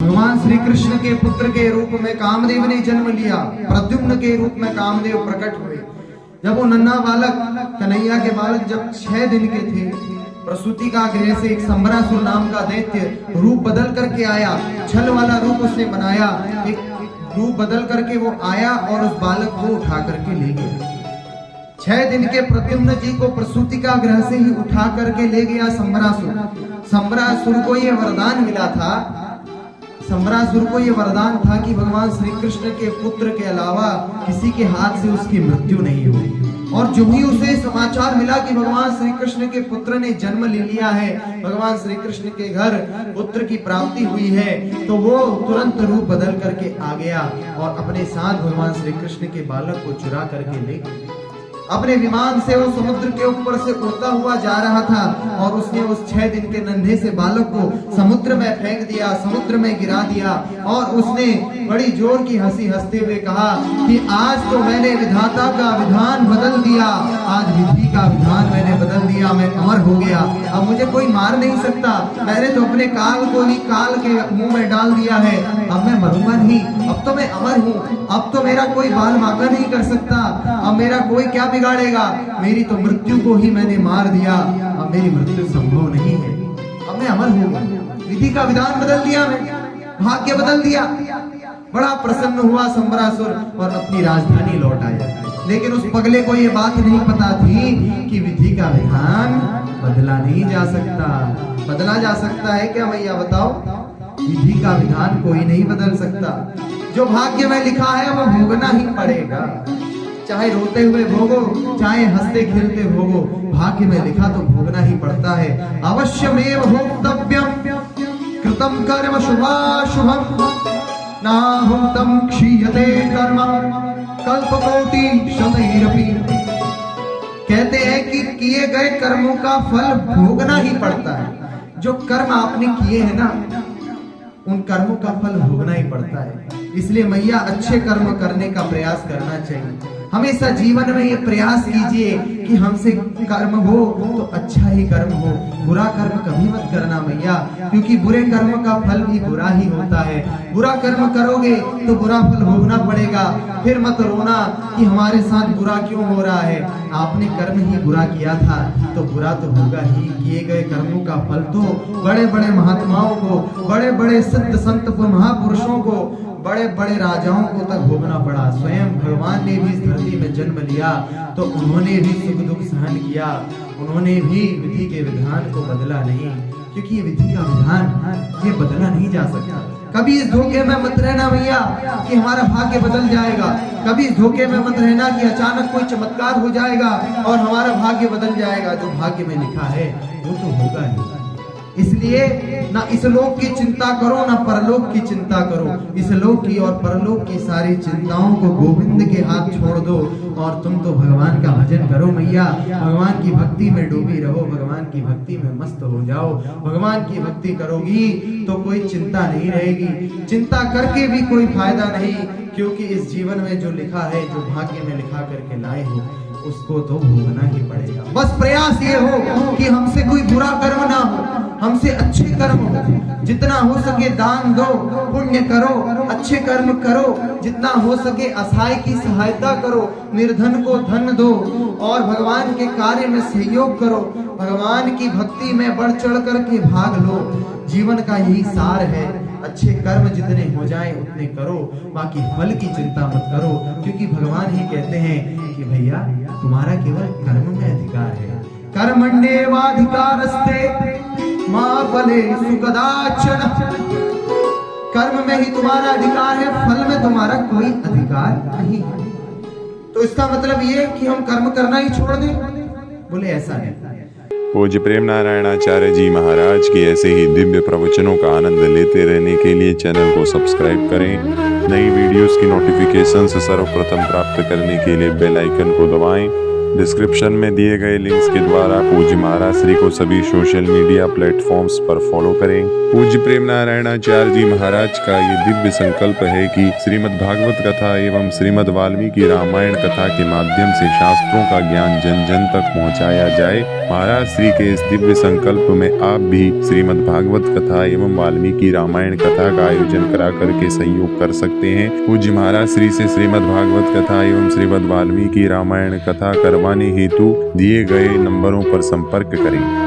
भगवान श्री कृष्ण के पुत्र के रूप में कामदेव ने जन्म लिया, प्रद्युम्न के रूप में कामदेव प्रकट हुए। जब वो नन्हा बालक, कन्हैया के बालक जब 6 दिन के थे, प्रसूति का गृह से एक संबरासुर नाम का दैत्य रूप बदल करके आया, छल वाला रूप उसने बनाया, एक रूप बदल करके वो आया और उस बालक को उठा करके ले गया। 6 दिन के प्रद्युम्न जी को प्रसूति का गृह से ही उठा करके ले गया संबरासुर। संबरासुर को ये वरदान मिला था, संबरासुर को ये वरदान था कि भगवान श्री कृष्ण के पुत्र के अलावा किसी के हाथ से उसकी मृत्यु नहीं हुई। और जो ही उसे समाचार मिला कि भगवान श्री कृष्ण के पुत्र ने जन्म ले लिया है, भगवान श्री कृष्ण के घर पुत्र की प्राप्ति हुई है, तो वो तुरंत रूप बदल करके आ गया और अपने साथ भगवान श्री कृष्ण के बालक को चुरा करके ले गया। अपने विमान से वो समुद्र के ऊपर से उड़ता हुआ जा रहा था और उसने उस 6 दिन के नन्हे से बालक को समुद्र में फेंक दिया, समुद्र में गिरा दिया और उसने बड़ी जोर की हंसी हंसते हुए कहा कि आज तो मैंने विधाता का विधान बदल दिया, आज विधि का विधान मैंने बदल दिया, मैं अमर हो गया, अब मुझे कोई मार नहीं सकता। मैंने तो अपने काल को ही काल के मुंह में डाल दिया है, अब मैं मरूंगा नहीं, अब तो मैं अमर हूँ, अब तो मेरा कोई बाल बांका नहीं कर सकता, अब मेरा कोई क्या बिगाड़ेगा, मेरी तो मृत्यु को ही मैंने मार दिया, अब मेरी मृत्यु संभव नहीं है, अब मैं अमर हूँ, विधि का विधान बदल दिया, मैं भाग्य बदल दिया। बड़ा प्रसन्न हुआ संबरासुर और अपनी राजधानी लौट आया। लेकिन उस पगले को ये बात नहीं पता थी कि विधि का विधान बदला नहीं जा सकता। बदला जा सकता है क्या भैया बताओ? विधि का विधान कोई नहीं बदल सकता। जो भाग्य में लिखा है वो भोगना ही पड़ेगा, चाहे रोते हुए भोगो, चाहे हंसते खेलते भोगो, भाग्य में लिखा तो भोगना ही पड़ता है। अवश्यमेव भोक्तव्यम कृतम कर्म शुभाशुभम नाहुतम क्षीयते कर्म कल्पकोटि शतैरपि। कहते हैं कि किए गए कर्मों का फल भोगना ही पड़ता है। जो कर्म आपने किए हैं ना, उन कर्मों का फल भोगना ही पड़ता है। इसलिए मैया अच्छे कर्म करने का प्रयास करना चाहिए। हमेशा जीवन में ये प्रयास कीजिए कि हमसे कर्म हो तो अच्छा ही कर्म हो, बुरा कर्म कभी मत करना मैया, क्योंकि बुरे कर्म का फल भी बुरा ही होता है। बुरा कर्म करोगे तो बुरा फल भोगना पड़ेगा। फिर मत रोना कि हमारे साथ बुरा क्यों हो रहा है। आपने कर्म ही बुरा किया था तो बुरा तो होगा ही। किए गए कर्मों का फल तो बड़े बड़े महात्माओं को, बड़े बड़े सिद्ध संत महापुरुषों को, बड़े बड़े राजाओं को तक भोगना पड़ा। स्वयं भगवान ने भी इस धरती में जन्म लिया तो उन्होंने भी सुख दुख सहन किया, उन्होंने भी विधि के विधान को बदला नहीं, क्योंकि ये विधि का विधान ये बदला नहीं जा सकता। कभी इस धोखे में मत रहना भैया कि हमारा भाग्य बदल जाएगा। कभी इस धोखे में मत रहना कि अचानक कोई चमत्कार हो जाएगा और हमारा भाग्य बदल जाएगा। जो भाग्य में लिखा है वो तो होगा ही। इसलिए ना इस लोक की चिंता करो ना परलोक की चिंता करो। इस लोक की और परलोक की सारी चिंताओं को गोविंद के हाथ छोड़ दो और तुम तो भगवान का भजन करो मैया। भगवान की भक्ति में डूबी रहो, भगवान की भक्ति में मस्त हो जाओ। भगवान की भक्ति करोगी तो कोई चिंता नहीं रहेगी। चिंता करके भी कोई फायदा नहीं, क्योंकि इस जीवन में जो लिखा है, जो भाग्य में लिखा करके लाए हो, उसको तो भोगना ही पड़ेगा। बस प्रयास ये हो कि हमसे कोई बुरा कर्म ना हो, हमसे अच्छे कर्म हो। जितना हो सके दान दो, पुण्य करो, अच्छे कर्म करो। जितना हो सके असहाय की सहायता करो, निर्धन को धन दो और भगवान के कार्य में सहयोग करो। भगवान की भक्ति में बढ़ चढ़ करके भाग लो। जीवन का यही सार है। अच्छे कर्म जितने हो जाएं उतने करो, बाकी फल की चिंता मत करो, क्योंकि भगवान ही कहते हैं कि भैया तुम्हारा केवल कर्म में अधिकार है। कर्मण्येवाधिकारस्ते मा फलेषु कदाचन। कर्म में ही तुम्हारा अधिकार है, फल में तुम्हारा कोई अधिकार नहीं है। तो इसका मतलब ये कि हम कर्म करना ही छोड़ दें? बोले ऐसा नहीं। पूज्य प्रेम नारायणाचार्य जी महाराज की ऐसे ही दिव्य प्रवचनों का आनंद लेते रहने के लिए चैनल को सब्सक्राइब करें। नई वीडियोस की नोटिफिकेशन सर्वप्रथम प्राप्त करने के लिए बेल आइकन को दबाएं डिस्क्रिप्शन में दिए गए लिंक्स के द्वारा पूज्य महाराज श्री को सभी सोशल मीडिया प्लेटफॉर्म्स पर फॉलो करें। पूज्य प्रेम नारायणाचार्य जी महाराज का ये दिव्य संकल्प है कि श्रीमद् भागवत कथा एवं श्रीमद् वाल्मीकि रामायण कथा के माध्यम से शास्त्रों का ज्ञान जन जन तक पहुंचाया जाए। महाराज श्री के इस दिव्य संकल्प में आप भी श्रीमद् भागवत कथा एवं वाल्मीकि रामायण कथा का आयोजन करा करके सहयोग कर सकते हैं। पूज्य महाराज श्री से श्रीमद् भागवत कथा एवं श्रीमद् वाल्मीकि रामायण कथा करवाने हेतु दिए गए नंबरों पर संपर्क करें।